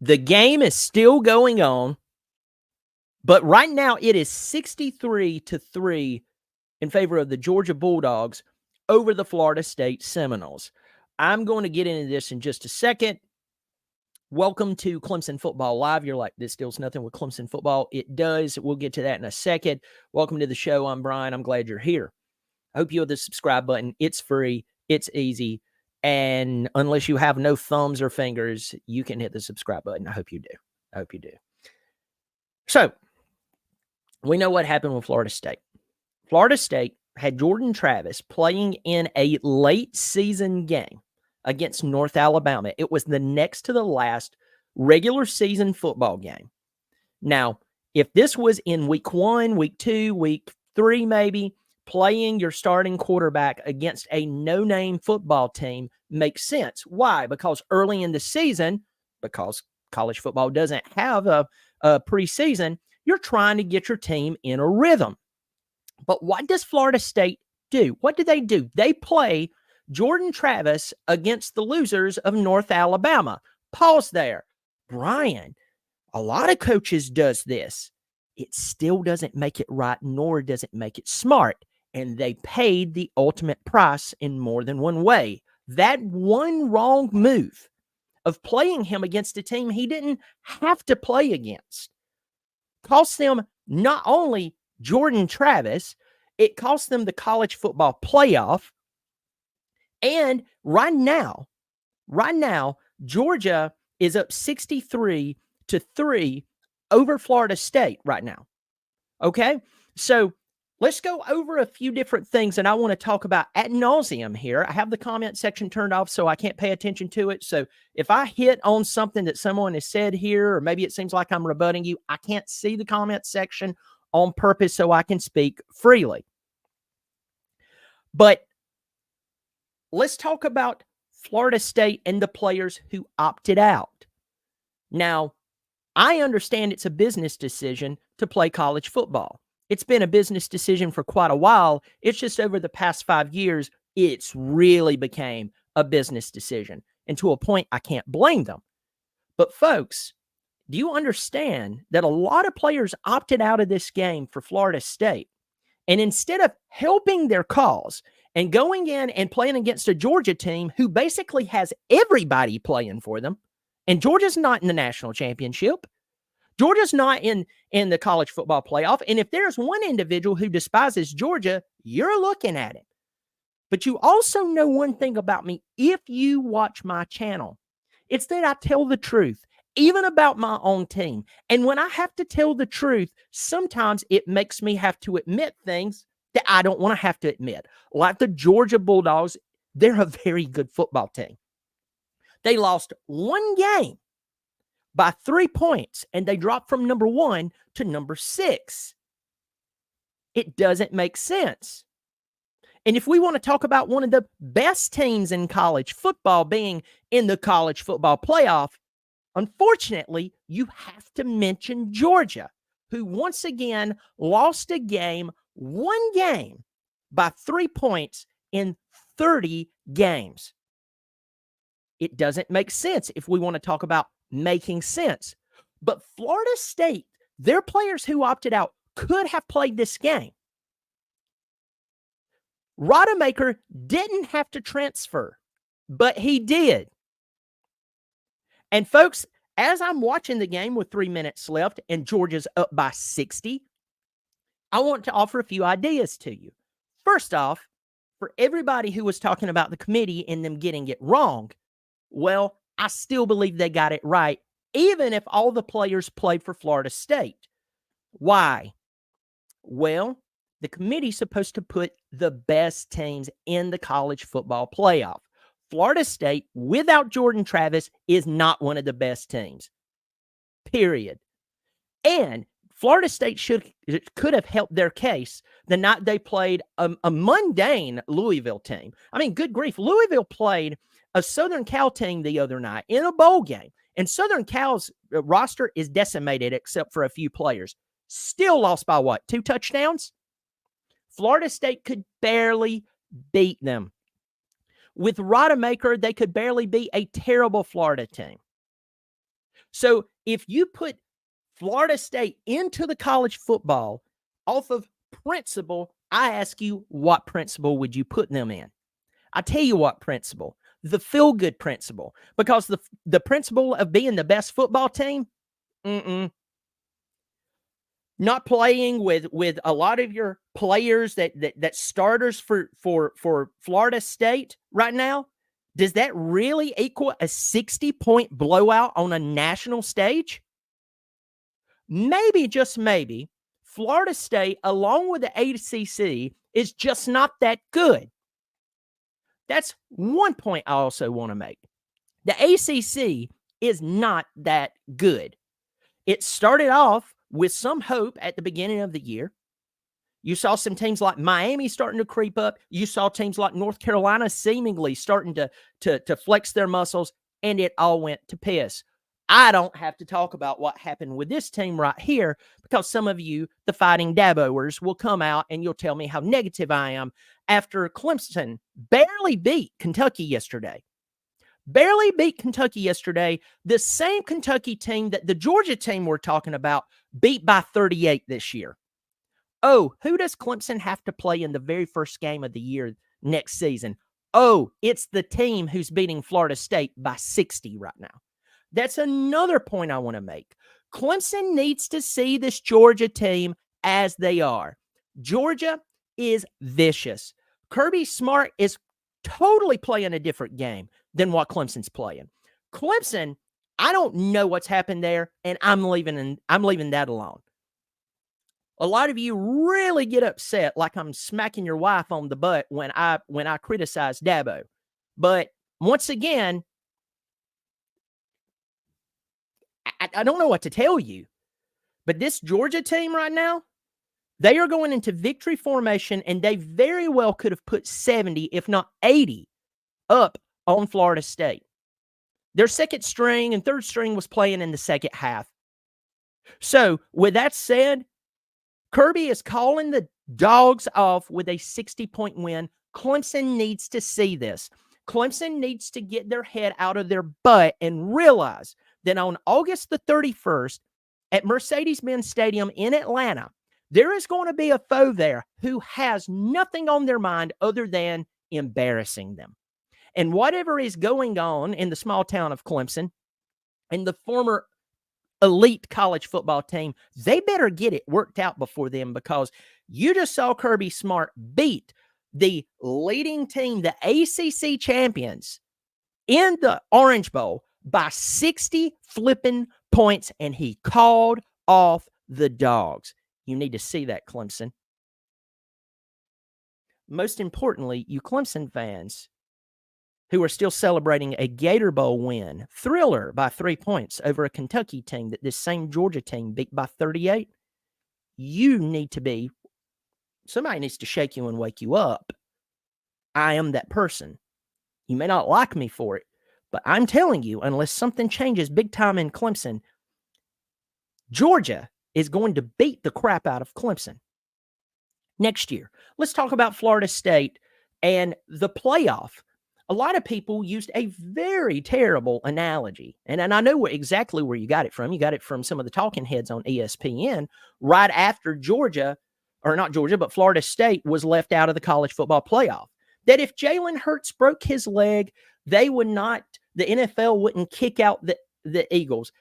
The game is still going on, but right now it is 63-3 in favor of the Georgia Bulldogs over the Florida State Seminoles. I'm going to get into this in just a second. Welcome to Clemson Football Live. You're like, this deals nothing with Clemson football. It does. We'll get to that in a second. Welcome to the show. I'm Brian. I'm glad you're here. I hope you hit the subscribe button. It's free. It's easy. And unless you have no thumbs or fingers, you can hit the subscribe button. I hope you do. So, we know what happened with Florida State. Florida State had Jordan Travis playing in a late season game against North Alabama. It was the next to the last regular season football game. Now, if this was in week 1, week 2, week 3 maybe, playing your starting quarterback against a no-name football team makes sense. Why? Because early in the season, because college football doesn't have a preseason, you're trying to get your team in a rhythm. But what does Florida State do? What do? They play Jordan Travis against the losers of North Alabama. Pause there. Brian, a lot of coaches does this. It still doesn't make it right, nor does it make it smart. And they paid the ultimate price in more than one way. That one wrong move of playing him against a team he didn't have to play against cost them not only Jordan Travis, it cost them the college football playoff. And right now, Georgia is up 63-3 over Florida State right now. Okay? So let's go over a few different things that I want to talk about ad nauseum here. I have the comment section turned off so I can't pay attention to it. So if I hit on something that someone has said here, or maybe it seems like I'm rebutting you, I can't see the comment section on purpose so I can speak freely. But let's talk about Florida State and the players who opted out. Now, I understand it's a business decision to play college football. It's been a business decision for quite a while. It's just over the past 5 years, it's really became a business decision. And to a point, I can't blame them. But folks, do you understand that a lot of players opted out of this game for Florida State? And instead of helping their cause and going in and playing against a Georgia team who basically has everybody playing for them, and Georgia's not in the national championship, Georgia's not in the college football playoff. And if there's one individual who despises Georgia, you're looking at it. But you also know one thing about me. If you watch my channel, it's that I tell the truth, even about my own team. And when I have to tell the truth, sometimes it makes me have to admit things that I don't want to have to admit. Like the Georgia Bulldogs, they're a very good football team. They lost one game by 3 points, and they dropped from number 1 to number 6. It doesn't make sense. And if we want to talk about one of the best teams in college football being in the college football playoff, unfortunately, you have to mention Georgia, who once again lost one game by 3 points in 30 games. It doesn't make sense if we want to talk about making sense. But Florida State, their players who opted out could have played this game. Rodemaker didn't have to transfer, but he did. And folks, as I'm watching the game with 3 minutes left and Georgia's up by 60, I want to offer a few ideas to you. First off, for everybody who was talking about the committee and them getting it wrong, well, I still believe they got it right, even if all the players played for Florida State. Why? Well, the committee's supposed to put the best teams in the college football playoff. Florida State, without Jordan Travis, is not one of the best teams. Period. And Florida State could have helped their case the night they played a mundane Louisville team. I mean, good grief. Louisville played a Southern Cal team the other night in a bowl game. And Southern Cal's roster is decimated except for a few players. Still lost by what? 2 touchdowns? Florida State could barely beat them. With Rodemaker, they could barely beat a terrible Florida team. So if you put Florida State into the college football off of principle, I ask you, what principle would you put them in? I tell you what principle, the feel-good principle, because the principle of being the best football team, not playing with a lot of your players that starters for Florida State right now, does that really equal a 60-point blowout on a national stage? Maybe, just maybe, Florida State, along with the ACC, is just not that good. That's one point I also want to make. The ACC is not that good. It started off with some hope at the beginning of the year. You saw some teams like Miami starting to creep up. You saw teams like North Carolina seemingly starting to flex their muscles, and it all went to piss. I don't have to talk about what happened with this team right here, because some of you, the Fighting Daboers, will come out and you'll tell me how negative I am after Clemson barely beat Kentucky yesterday. Barely beat Kentucky yesterday. The same Kentucky team that the Georgia team we're talking about beat by 38 this year. Oh, who does Clemson have to play in the very first game of the year next season? Oh, it's the team who's beating Florida State by 60 right now. That's another point I want to make. Clemson needs to see this Georgia team as they are. Georgia is vicious. Kirby Smart is totally playing a different game than what Clemson's playing. Clemson, I don't know what's happened there, and I'm leaving that alone. A lot of you really get upset like I'm smacking your wife on the butt when I criticize Dabo. But once again, I don't know what to tell you. But this Georgia team right now, they are going into victory formation, and they very well could have put 70, if not 80, up on Florida State. Their second string and third string was playing in the second half. So, with that said, Kirby is calling the dogs off with a 60-point win. Clemson needs to see this. Clemson needs to get their head out of their butt and realize that on August the 31st at Mercedes-Benz Stadium in Atlanta, there is going to be a foe there who has nothing on their mind other than embarrassing them. And whatever is going on in the small town of Clemson and the former elite college football team, they better get it worked out before them, because you just saw Kirby Smart beat the leading team, the ACC champions, in the Orange Bowl by 60 flipping points, and he called off the dogs. You need to see that, Clemson. Most importantly, you Clemson fans who are still celebrating a Gator Bowl win, thriller by 3 points over a Kentucky team that this same Georgia team beat by 38, you need to be, somebody needs to shake you and wake you up. I am that person. You may not like me for it, but I'm telling you, unless something changes big time in Clemson, Georgia is going to beat the crap out of Clemson next year. Let's talk about Florida State and the playoff. A lot of people used a very terrible analogy, and I know exactly where you got it from. You got it from some of the talking heads on ESPN right after Florida State was left out of the college football playoff. That if Jalen Hurts broke his leg, the NFL wouldn't kick out the Eagles.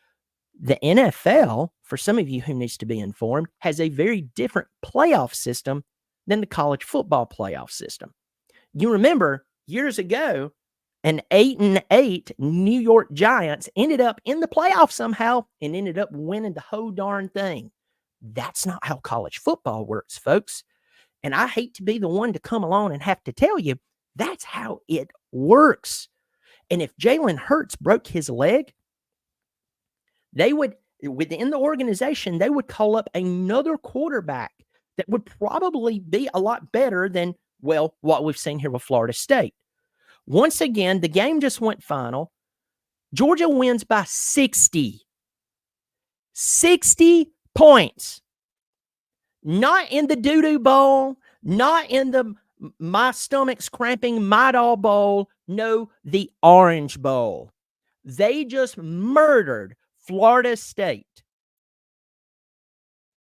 The NFL, for some of you who needs to be informed, has a very different playoff system than the college football playoff system. You remember, years ago, an 8-8 New York Giants ended up in the playoffs somehow and ended up winning the whole darn thing. That's not how college football works, folks. And I hate to be the one to come along and have to tell you, that's how it works. And if Jalen Hurts broke his leg, they would, within the organization, they would call up another quarterback that would probably be a lot better than, well, what we've seen here with Florida State. Once again, the game just went final. Georgia wins by 60. 60 points. Not in the doo-doo bowl, not in the my stomach's cramping Midol bowl. No, the Orange Bowl. They just murdered Florida State.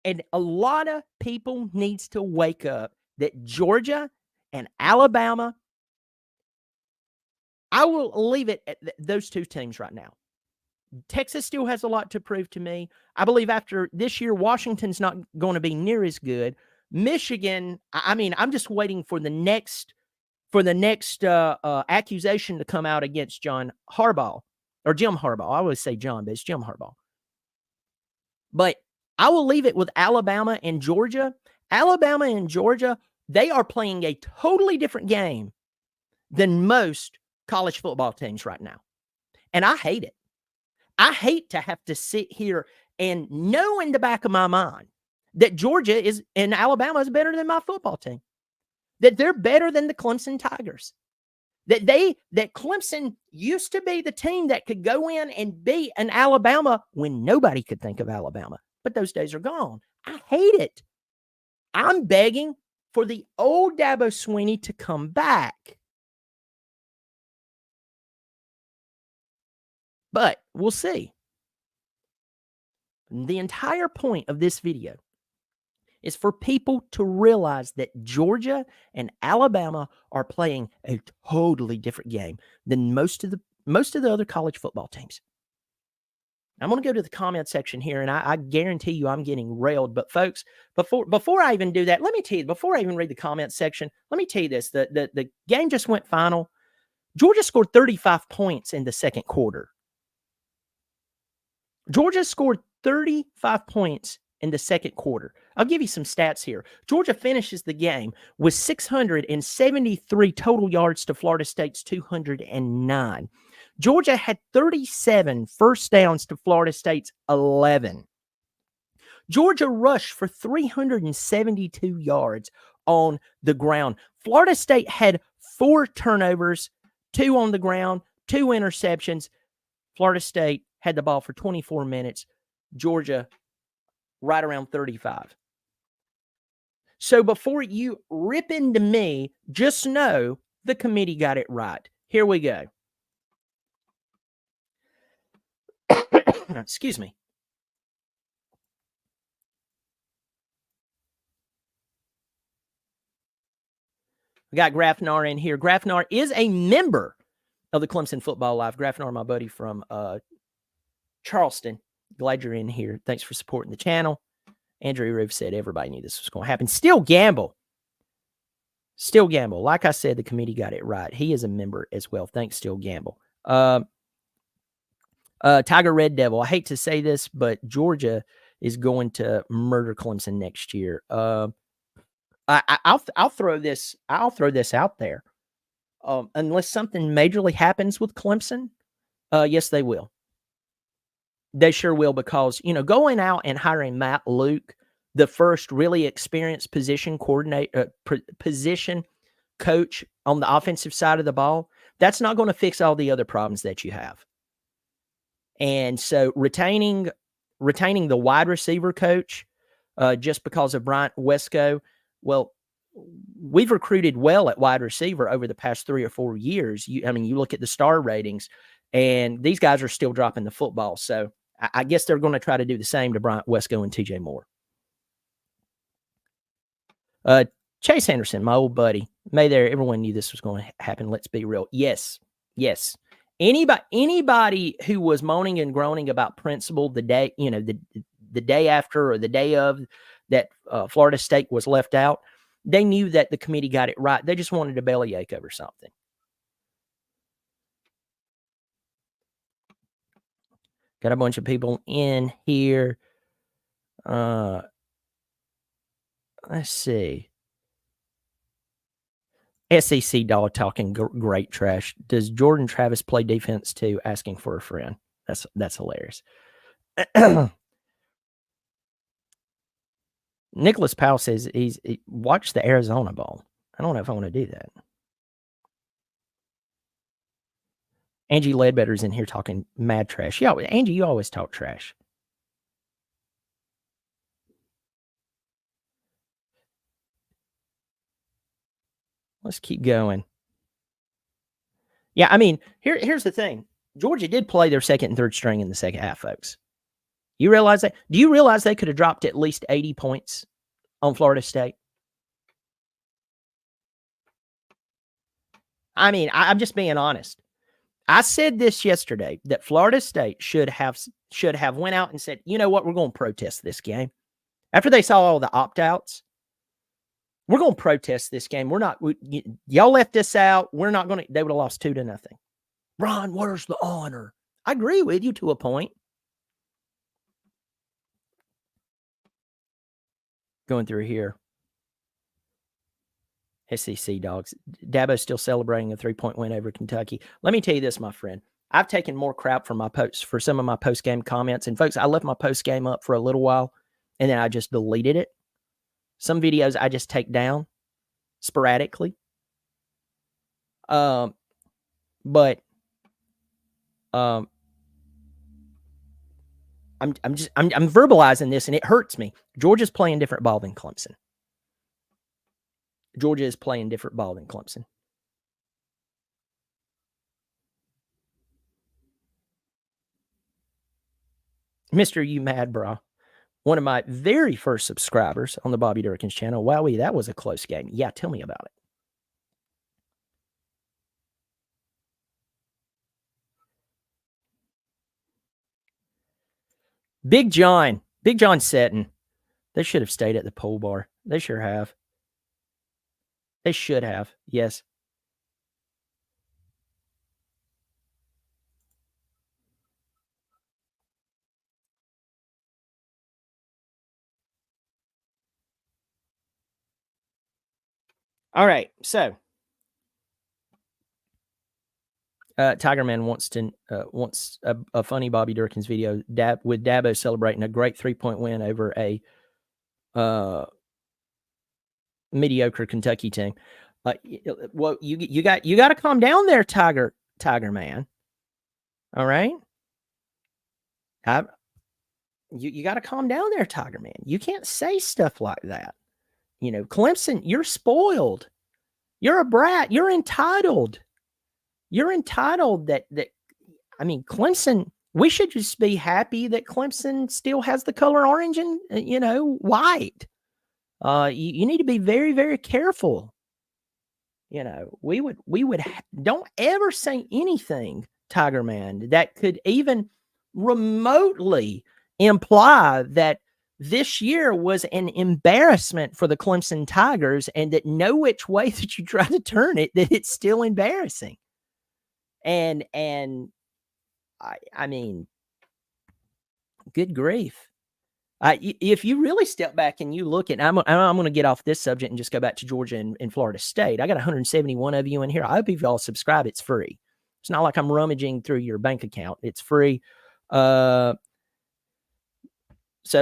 And a lot of people needs to wake up that Georgia and Alabama, I will leave it at those two teams right now. Texas still has a lot to prove to me. I believe after this year, Washington's not going to be near as good. Michigan, I mean, I'm just waiting for the next accusation to come out against John Harbaugh or Jim Harbaugh. I always say John, but it's Jim Harbaugh. But I will leave it with Alabama and Georgia. Alabama and Georgia, they are playing a totally different game than most college football teams right now. And I hate it. I hate to have to sit here and know in the back of my mind that Georgia is and Alabama is better than my football team. That they're better than the Clemson Tigers. That Clemson used to be the team that could go in and beat an Alabama when nobody could think of Alabama. But those days are gone. I hate it. I'm begging for the old Dabo Swinney to come back. But we'll see. The entire point of this video is for people to realize that Georgia and Alabama are playing a totally different game than most of the other college football teams. I'm going to go to the comment section here, and I guarantee you I'm getting railed. But folks, before I even do that, let me tell you, before I even read the comment section, let me tell you this. The game just went final. Georgia scored 35 points in the second quarter. Georgia scored 35 points in the second quarter. I'll give you some stats here. Georgia finishes the game with 673 total yards to Florida State's 209. Georgia had 37 first downs to Florida State's 11. Georgia rushed for 372 yards on the ground. Florida State had 4 turnovers, 2 on the ground, 2 interceptions. Florida State had the ball for 24 minutes. Georgia right around 35. So before you rip into me, just know the committee got it right. Here we go. Excuse me. We got Grafnar in here. Grafnar is a member of the Clemson Football Live. Grafnar, my buddy from Charleston. Glad you're in here. Thanks for supporting the channel. Andrew Roof said everybody knew this was going to happen. Still gamble. Like I said, the committee got it right. He is a member as well. Thanks, Still Gamble. Tiger Red Devil. I hate to say this, but Georgia is going to murder Clemson next year. I'll throw this out there. Unless something majorly happens with Clemson, yes, they will. They sure will, because, going out and hiring Matt Luke, the first really experienced position coach on the offensive side of the ball, that's not going to fix all the other problems that you have. And so retaining the wide receiver coach just because of Bryant Wesco, well, we've recruited well at wide receiver over the past 3 or 4 years. You look at the star ratings, and these guys are still dropping the football. So I guess they're going to try to do the same to Bryant Wesco and TJ Moore. Chase Anderson, my old buddy. Everyone knew this was going to happen. Let's be real. Yes. Anybody who was moaning and groaning about principle the day, the day after or the day of that Florida State was left out, they knew that the committee got it right. They just wanted a bellyache over something. Got a bunch of people in here. Let's see. SEC dog talking great trash. Does Jordan Travis play defense too? Asking for a friend. That's hilarious. Nicholas Powell says he watched the Arizona Bowl. I don't know if I want to do that. Angie Ledbetter's in here talking mad trash. Yeah, Angie, you always talk trash. Let's keep going. Yeah, here's the thing. Georgia did play their second and third string in the second half, folks. You realize that? Do you realize they could have dropped at least 80 points on Florida State? I mean, I'm just being honest. I said this yesterday that Florida State should have went out and said, you know what, we're going to protest this game. After they saw all the opt-outs, we're going to protest this game. Y'all left us out. We're not going to. They would have lost 2-0. Ron, where's the honor? I agree with you to a point. Going through here. SEC dogs. Dabo's still celebrating a 3-point win over Kentucky. Let me tell you this, my friend. I've taken more crap for some of my post-game comments. And folks, I left my post-game up for a little while, and then I just deleted it. Some videos I just take down sporadically. But I'm verbalizing this, and it hurts me. Georgia's playing different ball than Clemson. Georgia is playing different ball than Clemson. Mr. You Mad Bra, one of my very first subscribers on the Bobby Durkins channel. Wowee, that was a close game. Yeah, tell me about it. Big John Seton. They should have stayed at the pool bar. They sure have. They should have, yes. All right, so Tigerman wants a funny Bobby Durkins video with Dabo celebrating a great 3-point win over a mediocre Kentucky team. Well, you got to calm down there, Tiger Man. All right, you got to calm down there, Tiger Man. You can't say stuff like that. You know, Clemson, you're spoiled. You're a brat. You're entitled. You're entitled that I mean, Clemson, we should just be happy that Clemson still has the color orange and, white. You need to be very, very careful. You know, we would don't ever say anything, Tiger Man, that could even remotely imply that this year was an embarrassment for the Clemson Tigers, and that no which way that you try to turn it, that it's still embarrassing. And I mean, good grief. If you really step back and you look at, I'm going to get off this subject and just go back to Georgia and Florida State. I got 171 of you in here. I hope if y'all subscribe, it's free. It's not like I'm rummaging through your bank account. It's free. So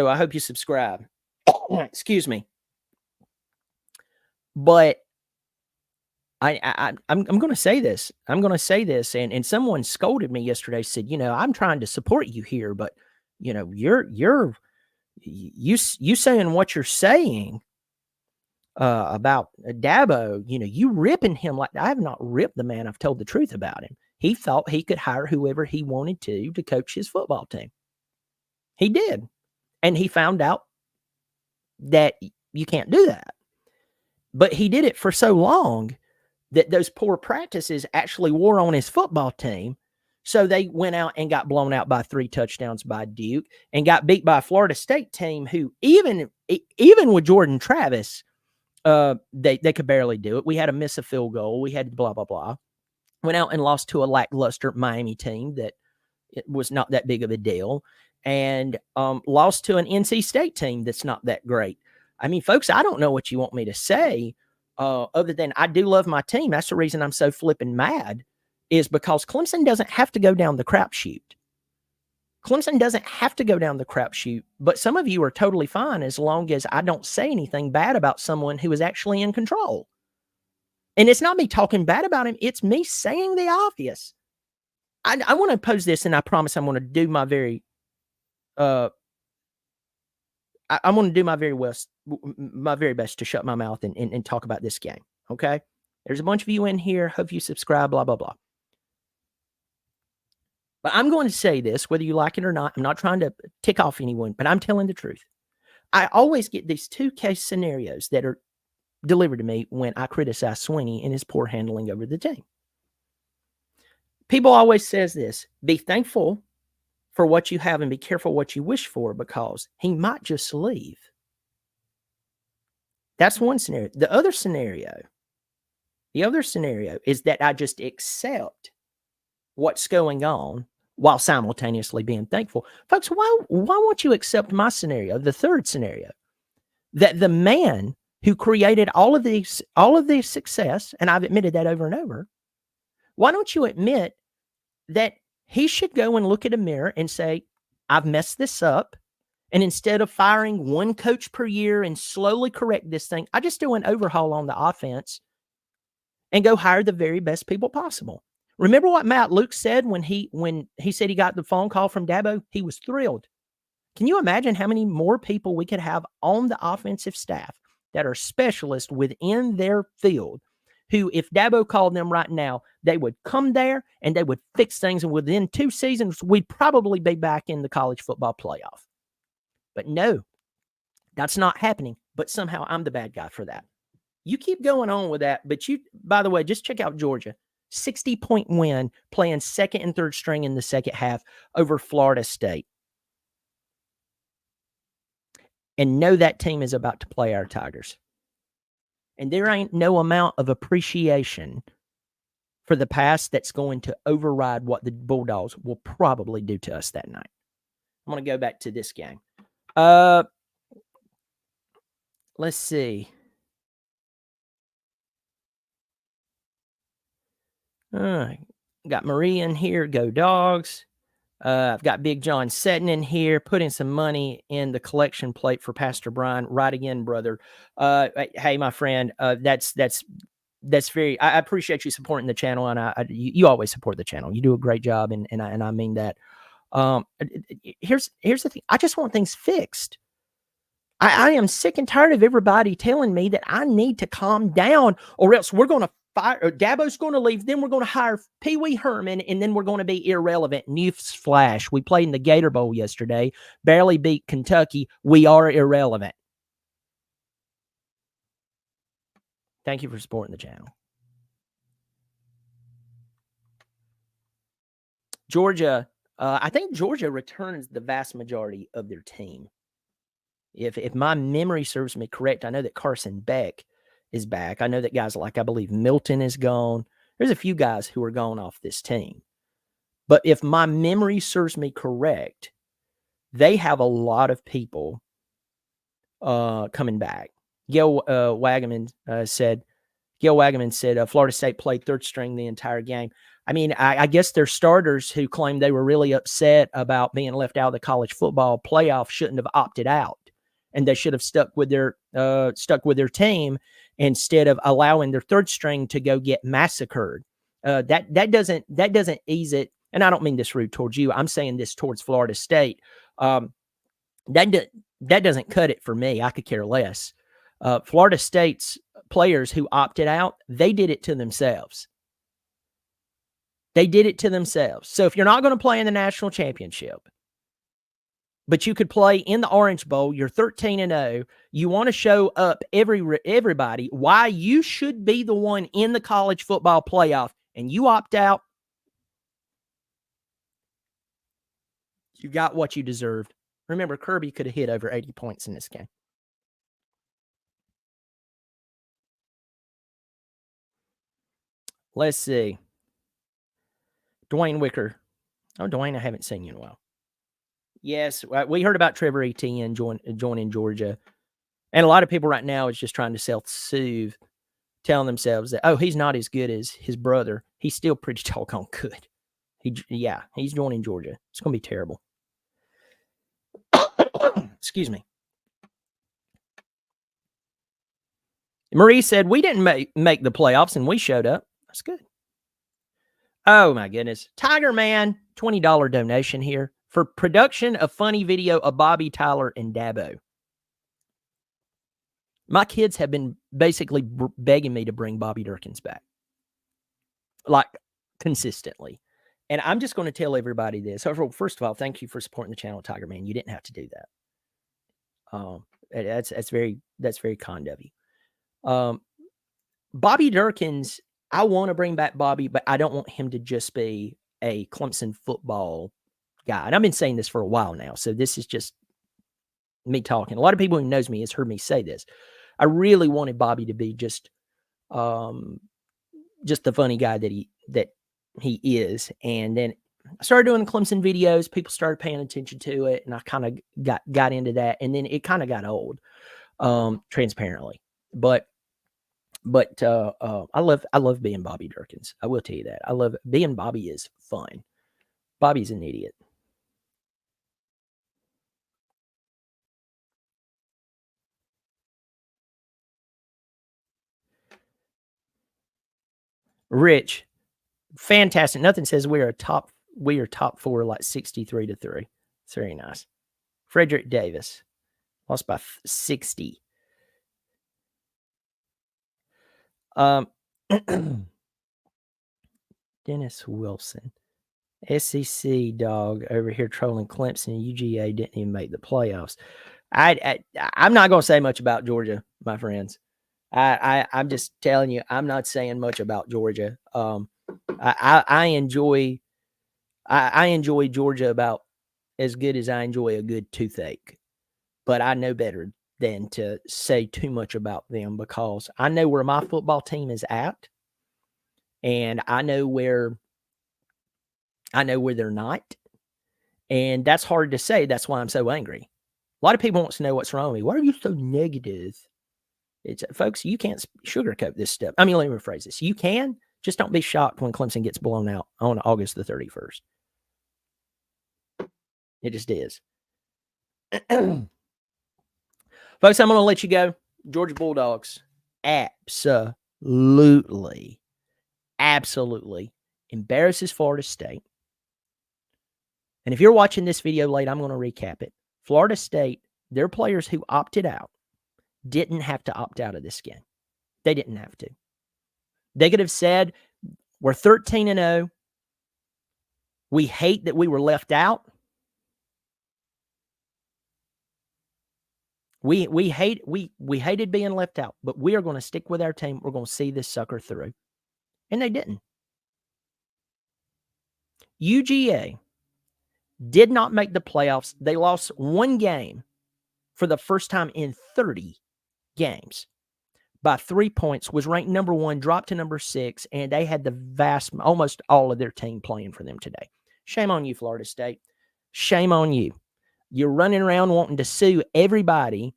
I hope you subscribe. Excuse me. But I'm going to say this. I'm going to say this. And someone scolded me yesterday, said, I'm trying to support you here, but you saying what you're saying about Dabo, you ripping him like I have not ripped the man. I've told the truth about him. He thought he could hire whoever he wanted to coach his football team. He did. And he found out that you can't do that. But he did it for so long that those poor practices actually wore on his football team. So they went out and got blown out by 3 touchdowns by Duke and got beat by a Florida State team who even with Jordan Travis, they could barely do it. We had to miss a field goal. We had blah, blah, blah. Went out and lost to a lackluster Miami team that it was not that big of a deal, and lost to an NC State team that's not that great. I mean, folks, I don't know what you want me to say other than I do love my team. That's the reason I'm so flipping mad, is because Clemson doesn't have to go down the crapshoot. Clemson doesn't have to go down the crapshoot, but some of you are totally fine as long as I don't say anything bad about someone who is actually in control. And it's not me talking bad about him. It's me saying the obvious. I want to pose this, and I promise I'm going to do my very I'm going to do my very best to shut my mouth and talk about this game. Okay. There's a bunch of you in here. Hope you subscribe, blah, blah, blah. But I'm going to say this, whether you like it or not. I'm not trying to tick off anyone, but I'm telling the truth. I always get these two case scenarios that are delivered to me when I criticize Sweeney and his poor handling over the team. People always says this: be thankful for what you have and be careful what you wish for, because he might just leave. That's one scenario. The other scenario is that I just accept what's going on while simultaneously being thankful. Folks, why won't you accept my scenario, the third scenario, that the man who created all of this success, and I've admitted that over and over, why don't you admit that he should go and look at a mirror and say, I've messed this up, and instead of firing one coach per year and slowly correct this thing, I just do an overhaul on the offense and go hire the very best people possible. Remember what Matt Luke said when he said he got the phone call from Dabo? He was thrilled. Can you imagine how many more people we could have on the offensive staff that are specialists within their field, who, if Dabo called them right now, they would come there and they would fix things, and within 2 seasons, we'd probably be back in the college football playoff. But no, that's not happening. But somehow I'm the bad guy for that. You keep going on with that, but by the way, just check out Georgia. 60-point win, playing second and third string in the second half over Florida State. And know that team is about to play our Tigers. And there ain't no amount of appreciation for the past that's going to override what the Bulldogs will probably do to us that night. I'm going to go back to this game. Let's see. Got Marie in here. Go Dogs. I've got Big John Setting in here, putting some money in the collection plate for Pastor Brian. Right again, brother. Hey, my friend, that's very. I appreciate you supporting the channel, and you always support the channel. You do a great job, and I mean that. Here's the thing. I just want things fixed. I am sick and tired of everybody telling me that I need to calm down, or else we're going to fire. Dabo's going to leave. Then we're going to hire Pee Wee Herman, and then we're going to be irrelevant. Newsflash: we played in the Gator Bowl yesterday, barely beat Kentucky. We are irrelevant. Thank you for supporting the channel. Georgia, I think Georgia returns the vast majority of their team. If my memory serves me correct, I know that Carson Beck is back. I know that guys like, I believe, Milton is gone. There's a few guys who are gone off this team. But if my memory serves me correct, they have a lot of people coming back. Gail Wagaman said, Florida State played third string the entire game. I mean, I guess their starters who claimed they were really upset about being left out of the college football playoff shouldn't have opted out, and they should have stuck with their team instead of allowing their third string to go get massacred. That doesn't ease it. And I don't mean this rude towards you. I'm saying this towards Florida State. That doesn't cut it for me. I could care less. Florida State's players who opted out, they did it to themselves. They did it to themselves. So if you're not going to play in the national championship, but you could play in the Orange Bowl, you're 13-0, you want to show up everybody why you should be the one in the college football playoff, and you opt out, you got what you deserved. Remember, Kirby could have hit over 80 points in this game. Let's see. Dwayne Wicker. Oh, Dwayne, I haven't seen you in a while. Yes, we heard about Trevor Etienne joining Georgia. And a lot of people right now is just trying to self-soothe, telling themselves that, oh, he's not as good as his brother. He's still pretty doggone good. He's joining Georgia. It's going to be terrible. Excuse me. Marie said, we didn't make the playoffs, and we showed up. That's good. Oh, my goodness. Tiger Man, $20 donation here for production of funny video of Bobby, Tyler, and Dabo. My kids have been basically begging me to bring Bobby Durkins back, like, consistently. And I'm just going to tell everybody this. First of all, thank you for supporting the channel, Tiger Man. You didn't have to do that. That's very kind of you. Bobby Durkins, I want to bring back Bobby, but I don't want him to just be a Clemson football guy. And I've been saying this for a while now, so this is just me talking. A lot of people who knows me has heard me say this. I really wanted Bobby to be just the funny guy that he is. And then I started doing Clemson videos. People started paying attention to it, and I kind of got into that. And then it kind of got old, transparently. But I love being Bobby Durkins. I will tell you that. I love being Bobby is fun. Bobby's an idiot. Rich, fantastic. Nothing says we are top 4 like 63-3. It's very nice. Frederick Davis lost by 60. Dennis Wilson, SEC dog over here trolling Clemson. UGA didn't even make the playoffs. I'm not going to say much about Georgia, my friends. I'm just telling you, I'm not saying much about Georgia. I enjoy Georgia about as good as I enjoy a good toothache, but I know better than to say too much about them, because I know where my football team is at, and I know where they're not, and that's hard to say. That's why I'm so angry. A lot of people want to know what's wrong with me. Why are you so negative? It's, folks, you can't sugarcoat this stuff. I mean, let me rephrase this. You can, just don't be shocked when Clemson gets blown out on August the 31st. It just is. Folks, I'm going to let you go. Georgia Bulldogs absolutely embarrasses Florida State. And if you're watching this video late, I'm going to recap it. Florida State, their players who opted out didn't have to opt out of this game. They didn't have to. They could have said, we're 13-0. We hate that we were left out. We hated being left out, but we are going to stick with our team. We're going to see this sucker through. And they didn't. UGA did not make the playoffs. They lost one game for the first time in 30 games by 3 points, was ranked number 1, dropped to number 6, and they had almost all of their team playing for them today. Shame on you, Florida State. Shame on you. You're running around wanting to sue everybody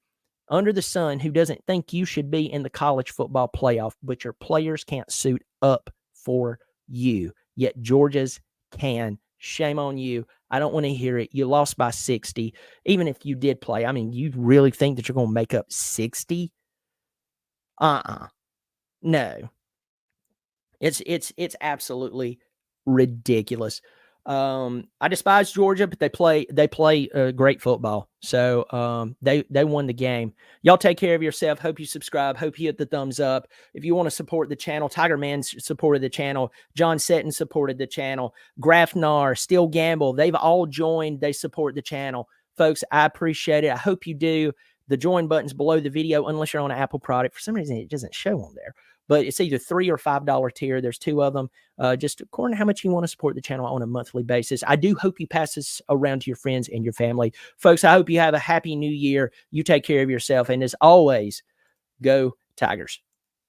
under the sun who doesn't think you should be in the college football playoff, but your players can't suit up for you. Yet Georgia's can. Shame on you. I don't want to hear it. You lost by 60. Even if you did play, I mean, you really think that you're going to make up 60? No. It's absolutely ridiculous. I despise Georgia, but they play great football. So they won the game. Y'all take care of yourself. Hope you subscribe. Hope you hit the thumbs up. If you want to support the channel, Tiger Man supported the channel. John Setton supported the channel. Grafnar, Steel Gamble, they've all joined. They support the channel. Folks, I appreciate it. I hope you do. The join button's below the video, unless you're on an Apple product. For some reason, it doesn't show on there. But it's either $3 or $5 tier. There's 2 of them. Just according to how much you want to support the channel on a monthly basis. I do hope you pass this around to your friends and your family. Folks, I hope you have a happy new year. You take care of yourself. And as always, go Tigers.